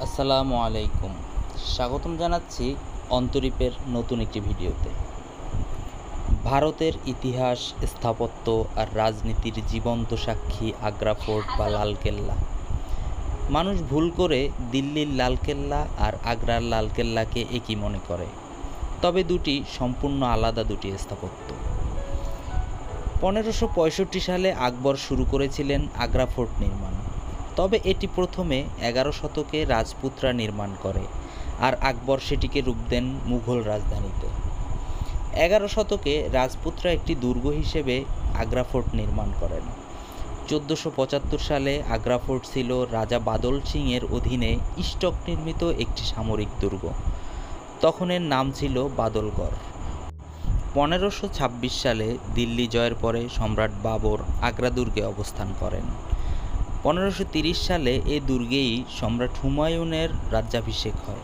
আসসালামু আলাইকুম। স্বাগতম জানাচ্ছি অন্তরীপের নতুন একটি ভিডিওতে। ভারতের ইতিহাস, স্থাপত্য আর রাজনীতির জীবন্ত সাক্ষী আগ্রা ফোর্ট বা লালকেল্লা। মানুষ ভুল করে দিল্লির লালকেল্লা আর আগ্রার লালকেল্লাকে একই মনে করে, তবে দুটি সম্পূর্ণ আলাদা দুটি স্থাপত্য। 1565 সালে আকবর শুরু করেছিলেন আগ্রা ফোর্ট নির্মাণ, তবে এটি প্রথমে 11 শতকে রাজপুতরা নির্মাণ করে আর আকবর সেটিকে রূপ দেন মুঘল রাজধানীতে। 11 শতকে রাজপুতরা একটি দুর্গ হিসেবে আগ্রা ফোর্ট নির্মাণ করেন। 1475 সালে আগ্রা ফোর্ট ছিল রাজা বাদল সিংয়ের অধীনে স্টক নির্মিত একটি সামরিক দুর্গ। তখন এর নাম ছিল বাদলগড়। 1526 সালে দিল্লি জয়ের পরে সম্রাট বাবর আগ্রা দুর্গে অবস্থান করেন। 1530 সালে এ দুর্গেই সম্রাট হুমায়ুনের রাজ্যাভিষেক হয়।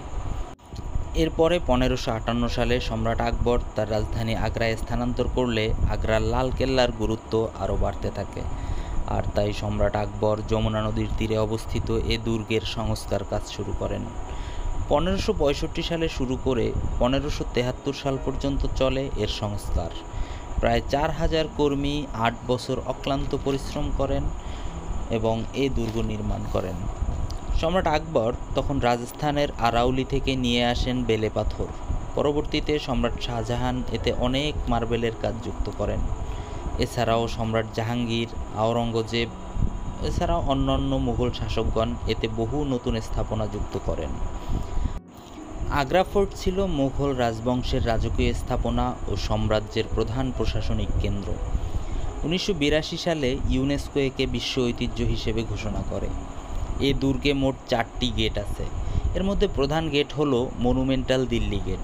এরপরে 1558 সালে সম্রাট আকবর তার রাজধানী আগ্রায় স্থানান্তর করলে আগ্রার লালকেল্লার গুরুত্ব আরও বাড়তে থাকে, আর তাই সম্রাট আকবর যমুনা নদীর তীরে অবস্থিত এ দুর্গের সংস্কার কাজ শুরু করেন। 1565 সালে শুরু করে 1573 সাল পর্যন্ত চলে এর সংস্কার। প্রায় 4000 কর্মী 8 বছর অক্লান্ত পরিশ্রম করেন এবং এই দুর্গ নির্মাণ করেন। সম্রাট আকবর তখন রাজস্থানের আরাউলি থেকে নিয়ে আসেন বেলে পাথর। পরবর্তীতে সম্রাট শাহজাহান এতে অনেক মার্বেলের কাজ যুক্ত করেন। এছাড়াও সম্রাট জাহাঙ্গীর, আওরঙ্গজেব এছাড়াও অন্যান্য মুঘল শাসকগণ এতে বহু নতুন স্থাপনা যুক্ত করেন। আগ্রা ফোর্ট ছিল মুঘল রাজবংশের রাজকীয় স্থাপনা ও সাম্রাজ্যের প্রধান প্রশাসনিক কেন্দ্র। 1982 সালে ইউনেস্কো একে বিশ্ব ঐতিহ্য হিসেবে ঘোষণা করে। এ দুর্গে মোট 4টি গেট আছে। এর মধ্যে প্রধান গেট হলো মনুমেন্টাল দিল্লি গেট,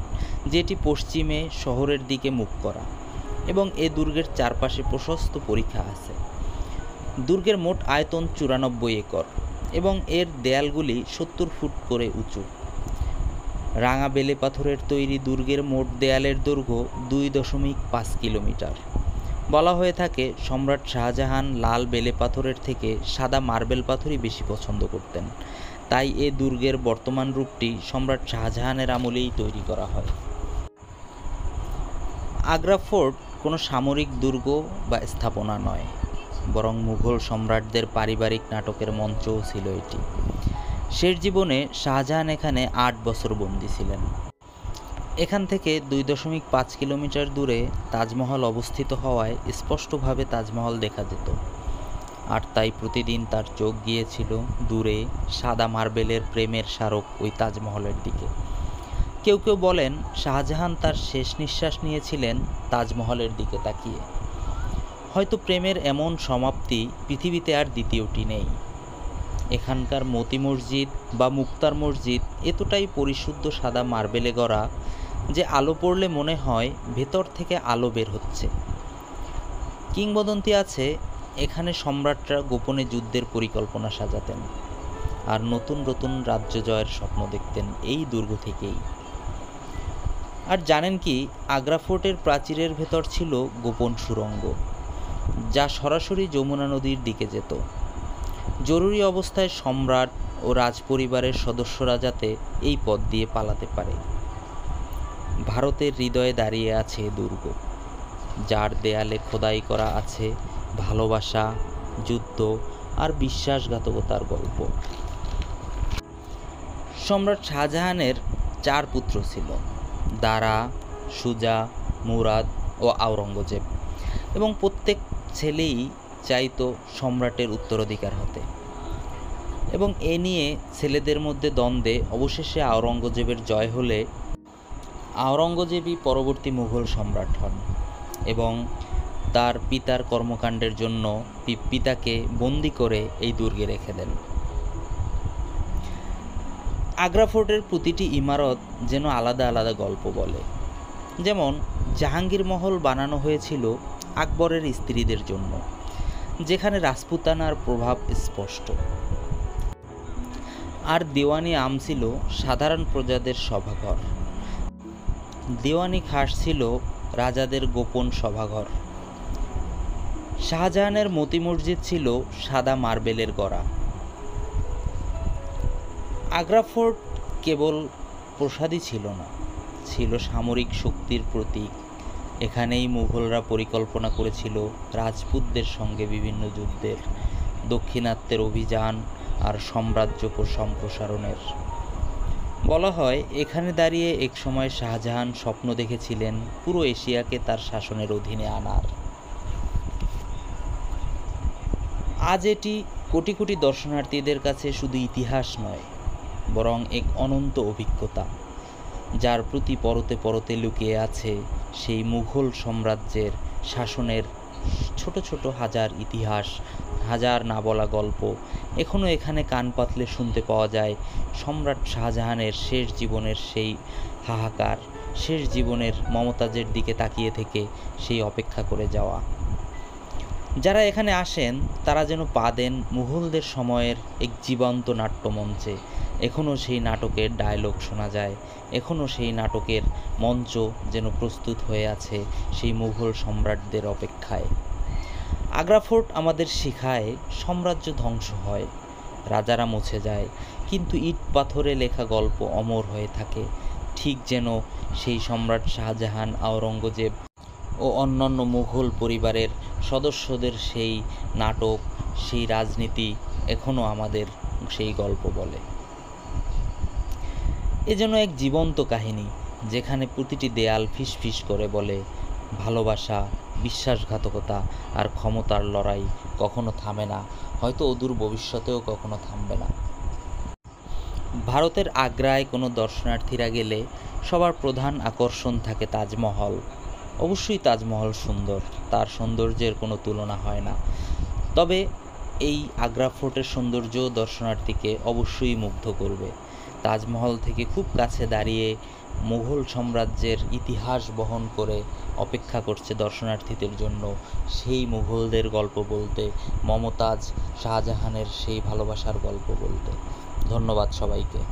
যেটি পশ্চিমে শহরের দিকে মুখ করা, এবং এ দুর্গের চারপাশে প্রশস্ত পরিখা আছে। দুর্গের মোট আয়তন 94 একর এবং এর দেয়ালগুলি 70 ফুট করে উঁচু। রাঙা বেলে পাথরের তৈরি দুর্গের মোট দেয়ালের দৈর্ঘ্য 2.5 কিলোমিটার। বলা হয়ে থাকে সম্রাট শাহজাহান লাল বেলে পাথরের থেকে সাদা মার্বেল পাথরই বেশি পছন্দ করতেন, তাই এ দুর্গের বর্তমান রূপটি সম্রাট শাহজাহানের আমলেই তৈরি করা হয়। আগ্রা ফোর্ট কোনো সামরিক দুর্গ বা স্থাপনা নয়, বরং মুঘল সম্রাটদের পারিবারিক নাটকের মঞ্চও ছিল এটি। শেষ জীবনে শাহজাহান এখানে 8 বছর বন্দী ছিলেন। এখান থেকে 2.5 কিলোমিটার দূরে তাজমহল অবস্থিত হওয়ায় স্পষ্টভাবে তাজমহল দেখা যেত, আর তাই প্রতিদিন তার চোখ গিয়েছিল দূরে সাদা মার্বেলের প্রেমের স্মারক ওই তাজমহলের দিকে। কেউ কেউ বলেন শাহজাহান তার শেষ নিঃশ্বাস নিয়েছিলেন তাজমহলের দিকে তাকিয়ে। হয়তো প্রেমের এমন সমাপ্তি পৃথিবীতে আর দ্বিতীয়টি নেই। এখানকার মতি মসজিদ বা মুক্তার মসজিদ এতটাই পরিশুদ্ধ সাদা মার্বেলে গড়া যে আলো পড়লে মনে হয় ভেতর থেকে আলো বের হচ্ছে। কিংবদন্তি আছে এখানে সম্রাটরা গোপনে যুদ্ধের পরিকল্পনা সাজাতেন আর নতুন নতুন রাজ্য জয়ের স্বপ্ন দেখতেন এই দুর্গ থেকেই। আর জানেন কি, আগ্রা ফোর্টের প্রাচীরের ভেতর ছিল গোপন সুড়ঙ্গ, যা সরাসরি যমুনা নদীর দিকে যেত। জরুরি অবস্থায় সম্রাট ও রাজপরিবারের সদস্যরা যাতে এই পথ দিয়ে পালাতে পারে। ভারতের হৃদয়ে দাঁড়িয়ে আছে দুর্গ, যার দেয়ালে খোদাই করা আছে ভালোবাসা, যুদ্ধ আর বিশ্বাসঘাতকতার গল্প। সম্রাট শাহজাহানের 4 পুত্র ছিল: দারা, সুজা, মুরাদ ও আওরঙ্গজেব, এবং প্রত্যেক ছেলেই চাইতো সম্রাটের উত্তরাধিকার হতে। এবং এ নিয়ে ছেলেদের মধ্যে দ্বন্দ্বে অবশেষে আওরঙ্গজেবের জয় হলে আওরঙ্গজেবই পরবর্তী মুঘল সম্রাট হন এবং তার পিতার কর্মকাণ্ডের জন্য পিতাকে বন্দি করে এই দুর্গে রেখে দেন। আগ্রা ফোর্টের প্রতিটি ইমারত যেন আলাদা আলাদা গল্প বলে। যেমন জাহাঙ্গীর মহল বানানো হয়েছিল আকবরের স্ত্রীদের জন্য, যেখানে রাজপুতানার প্রভাব স্পষ্ট, আর দেওয়ানি আম ছিল সাধারণ প্রজাদের সভাঘর। দেওয়ানি খাস ছিল রাজাদের গোপন সভাঘর। শাহজাহানের মতি মসজিদ ছিল সাদা মার্বেলের গড়া। আগ্রা ফোর্ট কেবল প্রাসাদই ছিল না, ছিল সামরিক শক্তির প্রতীক। এখানেই মুঘলরা পরিকল্পনা করেছিল রাজপুতদের সঙ্গে বিভিন্ন যুদ্ধের, দক্ষিণাত্যের অভিযান আর সাম্রাজ্য সম্প্রসারণের। বলা হয় এখানে দাঁড়িয়ে একসময় শাহজাহান স্বপ্ন দেখেছিলেন পুরো এশিয়াকে তার শাসনের অধীনে আনার। আজ এটি কোটি কোটি দর্শনার্থীদের কাছে শুধু ইতিহাস নয়, বরং এক অনন্ত অভিজ্ঞতা, যার প্রতি পরতে পরতে লুকিয়ে আছে সেই মুঘল সাম্রাজ্যের শাসনের ছোট ছোট হাজার ইতিহাস, হাজার না বলা গল্প। এখনও এখানে কান পাতলে শুনতে পাওয়া যায় সম্রাট শাহজাহানের শেষ জীবনের সেই হাহাকার, শেষ জীবনের মমতাজের দিকে তাকিয়ে থেকে সেই অপেক্ষা করে যাওয়া। যারা এখানে আসেন তারা যেন পা দেন মুঘলদের সময়ের এক জীবন্ত নাট্যমঞ্চে। এখনও সেই নাটকের ডায়লগ শোনা যায়, এখনও সেই নাটকের মঞ্চ যেন প্রস্তুত হয়ে আছে সেই মুঘল সম্রাটদের অপেক্ষায়। আগ্রা ফোর্ট আমাদের শেখায় সাম্রাজ্য ধ্বংস হয়, রাজারা মুছে যায়, কিন্তু ইট পাথরে লেখা গল্প অমর হয়ে থাকে। ঠিক যেন সেই সম্রাট শাহজাহান, আওরঙ্গজেব ও অন্যান্য মুঘল পরিবারের সদস্যদের সেই নাটক, সেই রাজনীতি এখনও আমাদের সেই গল্প বলে। এ যেন এক জীবন্ত কাহিনী, যেখানে প্রতিটি দেয়াল ফিসফিস করে বলে ভালোবাসা, বিশ্বাসঘাতকতা আর ক্ষমতার লড়াই কখনো থামে না, হয়তো অদূর ভবিষ্যতেও কখনো থামবে না। ভারতের আগ্রায় কোনো দর্শনার্থীরা গেলে সবার প্রধান আকর্ষণ থাকে তাজমহল। অবশ্যই তাজমহল সুন্দর, তার সৌন্দর্যের কোনো তুলনা হয় না। তবে এই আগ্রা ফোর্টের সৌন্দর্য দর্শনার্থীকে অবশ্যই মুগ্ধ করবে। তাজমহল থেকে খুব কাছে দাঁড়িয়ে মুঘল সাম্রাজ্যের ইতিহাস বহন করে অপেক্ষা করছে দর্শনার্থীদের জন্য সেই মুঘলদের গল্প বলতে, মমতাজ শাহজাহানের সেই ভালোবাসার গল্প বলতে। ধন্যবাদ সবাইকে।